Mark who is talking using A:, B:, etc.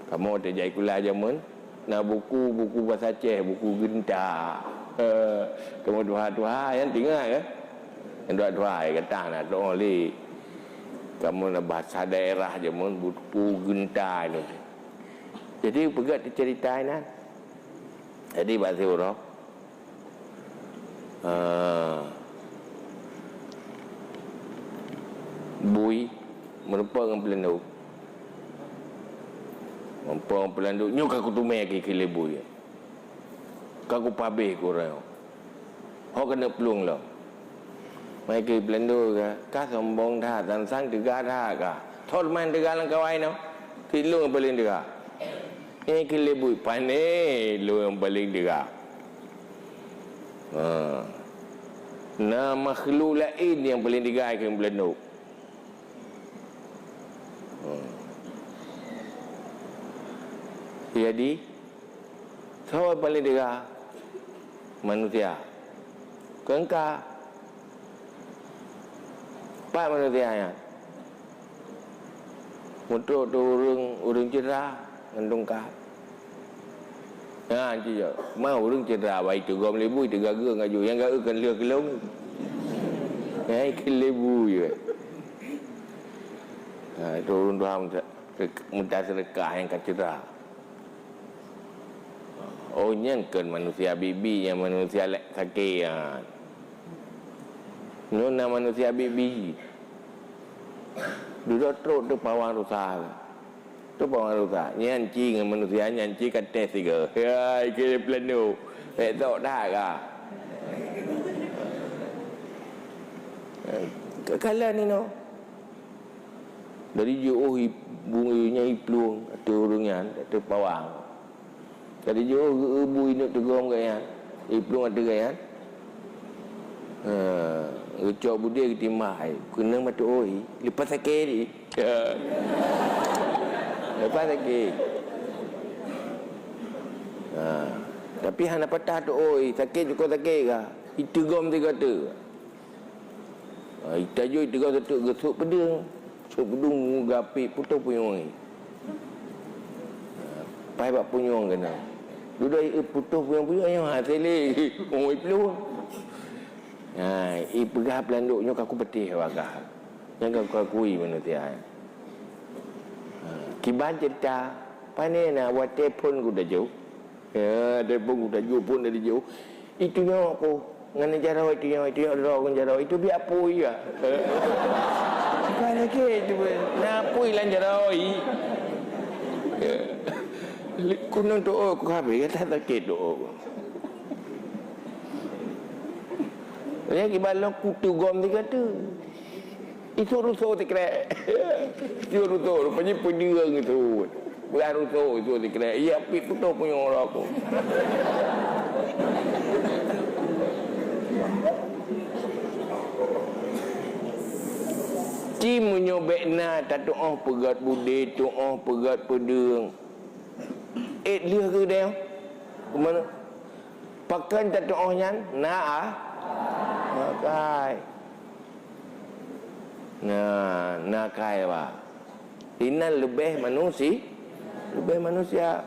A: Kamu terjadi kuliah jamun. Nah buku bahasa Aceh, buku gentar. Kamu dua yang tinggal ya. Yang dua yang kata nak doa li. Kamu nak bahasa daerah jamun buku gentar ni. Jadi pegat cerita ni. Jadi bahasa Urap. Bui merupakan pelindung. Merupakan pelindung. Nyuk aku tumai ke bui. Kaku pabeh korang. Hok kena pelung lah. Mai ke pelindung ka sombong dah dan sang tiga dah ka. Thor main tiga lang kawai no. Tilung paling tiga. Ini ke bui pane lu yang paling tiga. Nah makhluk lain yang paling tiga ke pelindung. Jadi siapa paling tiga? Manusia. Kengka. Pak manusianya. Untuk tu urang cerah ngandung ka. Ha je. Mau urang cerah baik tu gom lebu tu gaga ngaju yang gaga kan lia kelong. Hai kelebu je. Ha tu urang tuang minta sedekah yang cerah. Oh nyen kan manusia bibi yang manusia sakit ya. Nuna manusia bibi. Duduk teruk tu pawang rusak. Tu pawang rusak. Nyanci dengan manusia nyanci kan tes juga. Hai ke plano. Betok dah ka. Kekala ni no. Dari jauh bunganya iplung tu urungan tu pawang. Tadi jauh ibu ini tegom gaya, iplung ada gaya. Ucap budi ketimai, kena mati oi, lepas sakit ni. Lepas sakit. Tapi hana patah tu oi, sakit juga sakit ka. Itu gom tiga tu. Itu je tiga tu gesuk pedang, gesuk pedung gapi putus punyong ni. Pai bak punyong kena. Duduk putus punyong yang hatili oi pelung. Ha, pegah pelanduknya aku betih wakah. Yang aku akui manusia. Kiban cerita, pane nak buat telefon ku dah jauh. Ya, telefon ku dah jauh pun dari jauh. Itu nya aku ngan jarau itu nya ro kan jarau itu biar pui ya. Apa lagi tu na pui lan jarau i. Kunang doa aku habis kata sakit doa. Yang kibalang kutu gom tiga tu. Itu rusuh tikre. Itu rusuh rupanya pendirang itu. Bukan rusuh itu tikre. Ia api putus punya orang aku. Ci menyobek na tak doa pegat budi, doa pegat pedang. Dia ke dia? Kemana? Pakan tak doa nyan? Nakai. Nah, nakai apa? Ini lebih manusia. Lebih manusia.